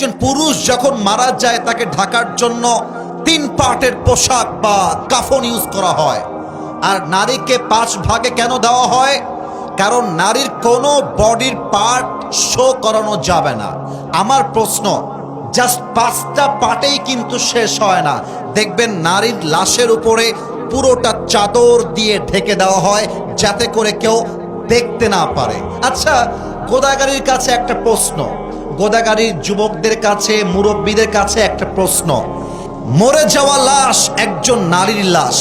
একজন পুরুষ যখন মারা যায় তাকে ঢাকার জন্য 3 পার্টের পোশাক বা কাফন ইউজ করা হয়, আর নারীকে 5 ভাগে কেন দেওয়া হয়? কারণ নারীর কোনো বডির পার্ট শো করানো যাবে না। আমার প্রশ্ন, জাস্ট 5টা পার্টেই কিন্তু শেষ হয় না। দেখবেন নারীর লাশের উপরে পুরোটা চাদর দিয়ে ঢেকে দেওয়া হয় যাতে করে কেউ দেখতে না পারে। আচ্ছা, গোদাগাড়ির কাছে একটা প্রশ্ন, গোদাগাড়ির যুবকদের কাছে, মুরব্বীদের কাছে একটা প্রশ্ন। মরে যাওয়া লাশ একজন নারীর লাশ,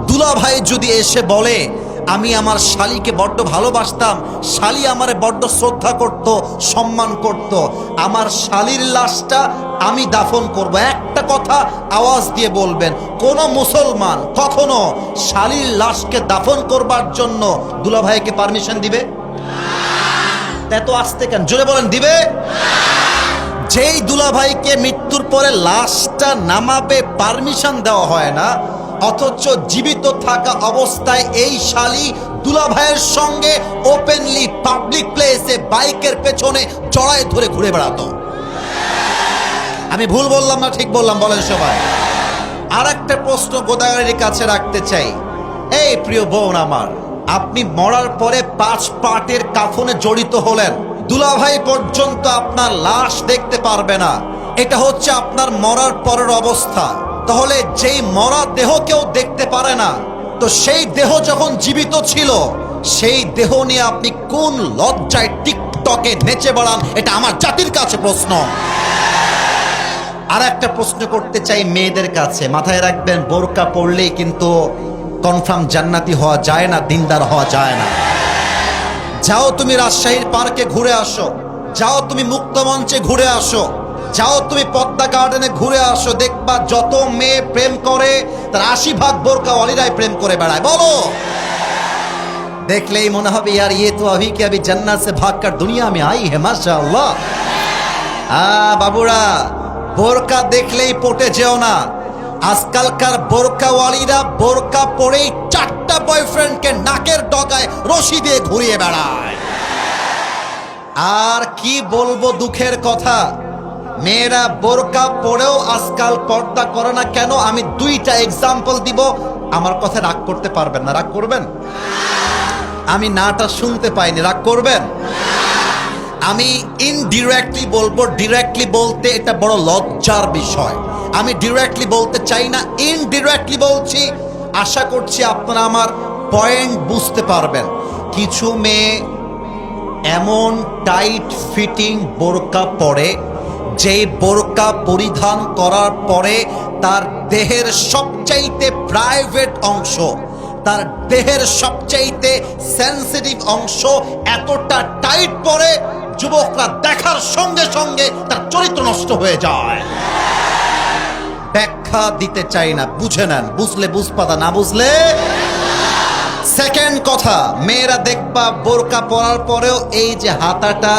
দুলাভাই যদি এসে বলে আমি আমার শালীকে বড্ড ভালোবাসতাম, শালী আমারে বড্ড শ্রদ্ধা করত, সম্মান করত, আমার শালীর লাশটা আমি দাফন করব, একটা কথা আওয়াজ দিয়ে বলবেন। কোন মুসলমান কখনো শালীর লাশকে দাফন করবার জন্য দুলাভাইকে পারমিশন দিবে? এত আসতে কেন, জোরে বলেন, দিবে? যেই দুলাভাইকে মৃত্যুর পরে লাশটা নামাবে পারমিশন দেওয়া হয় না, অথচ জীবিত থাকা অবস্থায় এই শালী দুলাভাইয়ের সঙ্গে ওপেনলি পাবলিক প্লেসে বাইকের পেছনে জড়ায় ধরে ঘুরে বেড়াতো। আমি ভুল বললাম না ঠিক বললাম? বলেন সবাই। আর একটা প্রশ্ন গোদাগাড়ির কাছে রাখতে চাই। এই প্রিয় বোন আমার, আপনি মরার পরে 5 পার্টের কাফনে জড়িত হলেন, দুলাভাই পর্যন্ত আপনার লাশ দেখতে পারবে না, এটা হচ্ছে আপনার মরার পরের অবস্থা। তাহলে যেই মরা দেহ কেউ দেখতে পারে না, তো সেই দেহ যখন জীবিত ছিল সেই দেহ নিয়ে আপনি কোন লজ্জায় টিকটকে নেচে বেড়ান? এটা আমার জাতির কাছে প্রশ্ন। আর একটা প্রশ্ন করতে চাই মেয়েদের কাছে, মাথায় রাখবেন, বোরকা পরলেই কিন্তু কনফার্ম জান্নাতি হওয়া যায় না, দিনদার হওয়া যায় না। যাও তুমি রাজশাহীর পার্কে ঘুরে আসো, যাও তুমি মুক্তমঞ্চে ঘুরে আসো, যাও তুমি পদ্মা গার্ডেনে ঘুরে আসো, দেখবা যত মেয়ে প্রেম করে তার 80 ভাগ বোরকাওয়ালিরাই প্রেম করে বেড়ায়। বলো, দেখলেই মনে হবে यार ये तो अभी के अभी जन्नत से भागकर दुनिया में आई है माशाअल्लाह। বাবুরা, বোরকা দেখলেই পটে যেও না। আজকালকার বোরকাওয়ালিরা বোরকা পরেই 4টা বয়ফ্রেন্ডকে নাকের ডগায় রশি দিয়ে ঘুরিয়ে বেড়ায়। আর কি বলবো দুঃখের কথা, মেয়েরা বোরকা পরেও আজকাল পর্দা করে না কেন? আমি 2টা এক্সাম্পল দিব, আমার কথা রাগ করতে পারবেন না? রাগ করবেন? আমি নাটা শুনতে পাইনি, রাগ করবেন? আমি ইনডিরেক্টলি বলবো, ডিরেক্টলি বলতে এটা বড় লজ্জার বিষয়। আমি ডিরেক্টলি বলতে চাই না, ইনডিরেক্টলি বলছি। আশা করছি আপনারা আমার পয়েন্ট বুঝতে পারবেন। কিছু মেয়ে এমন টাইট ফিটিং বোরকা পরে, যেই বোরকা পরিধান করার পরে তার দেহের সবচাইতে প্রাইভেট অংশ, তার দেহের সবচাইতে সেন্সিটিভ অংশ এতটা টাইট পরে যুবকরা দেখার সঙ্গে সঙ্গে তার চরিত্র নষ্ট হয়ে যায়। ব্যাখ্যা দিতে চাই না, বুঝে নেন, বুঝলে বুঝপাতা, না বুঝলে। সেকেন্ড কথা, মেয়েরা দেখবা বোরকা পরার পরেও এই যে হাতাটা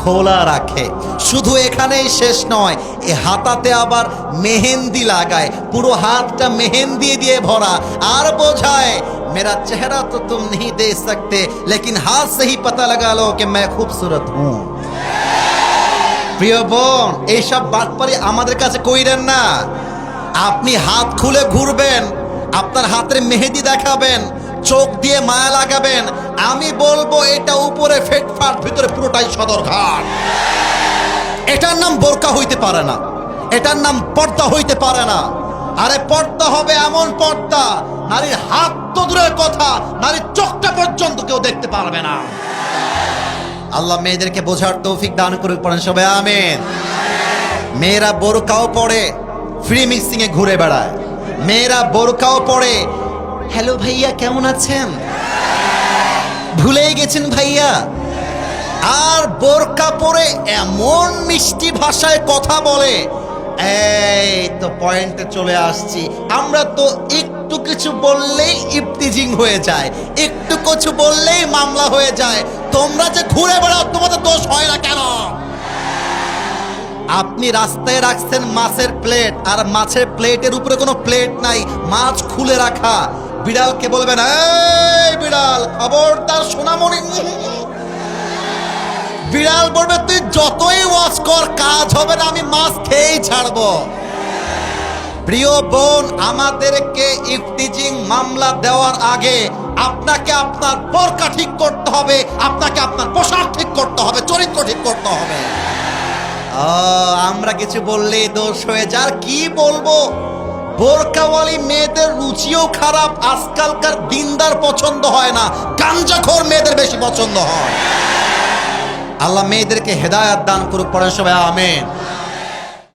খোলা রাখে। শুধু এখানেই শেষ নয়, এই হাতাতে আবার মেহেন্দি লাগায়, পুরো হাতটা মেহেন্দি দিয়ে ভরা, আর বোঝায় मेरा चेहरा तो तुम नहीं दे सकते लेकिन हाथ से ही पता लगा लो कि मैं खूबसूरत हूं। প্রিয় বোন, এইসব বাটপারি আমাদের কাছে কইরেন না। আপনি হাত খুলে ঘুরবেন, আপনার হাতের মেহেদি দেখাবেন, চোখ দিয়ে মায়া লাগাবেন, আমি বলবো এটা উপরে ফেটফাট, ভিতরে পুরোটাই সদরঘাট। এটার নাম বোরকা হইতে পারে না, এটার নাম পর্দা হইতে পারে না। আরে পর্দা হবে এমন পর্দা, নারীর হাত তো দূরের কথা, নারীর চোখটা পর্যন্ত কেউ দেখতে পারবে না। আল্লাহ মেয়েদেরকে বোঝার তৌফিক দান করুক, পড়েন সবাই আমিন। মেয়েরা বোরকাও পরে ফ্রি মিক্সিং এ ঘুরে বেড়ায়, মেয়েরা বোরকাও পরে হ্যালো ভাইয়া কেমন আছেন, ভুলেই গেছেন ভাইয়া। আর বোরকা পরে এমন মিষ্টি ভাষায় কথা বলে, এই তো পয়েন্টে চলে আসছি। আমরা তো একটু কিছু বললেই ইফতিজিং হয়ে যায়, একটু কিছু বললেই মামলা হয়ে যায়। তোমরা যে ঘুরে বেড়াও, তোমাদের দোষ হয় না কেন? আপনি রাস্তায় রাখছেন মাছের প্লেট, আর মাছের প্লেটের উপরে কোনো প্লেট নাই, মাছ খুলে রাখা। বিড়ালকে বলবেন এই বিড়াল খবরদার সোনামণি, বিড়াল বলবে তুই যতই ওয়াজ কর কাজ হবে না, আমি মাছ খেয়েই ছাড়বো। প্রিয় বোন, আমাদেরকে ইফতিজিং মামলা দেওয়ার আগে আপনাকে আপনার বোরকা ঠিক করতে হবে, আপনাকে আপনার পোশাক ঠিক করতে হবে, চরিত্র ঠিক করতে হবে। আমরা কিছু বললেই দোষ হয়ে যায়। আর কি বলবো, বোরকাওয়ালি মেয়েদের রুচিও খারাপ। আজকালকার দিনদার পছন্দ হয় না, গাঞ্জাখোর মেয়েদের বেশি পছন্দ হয়। আল্লাহ মেয়েদেরকে হেদায়াত দান করুক, পড়েন সবাই আমিন।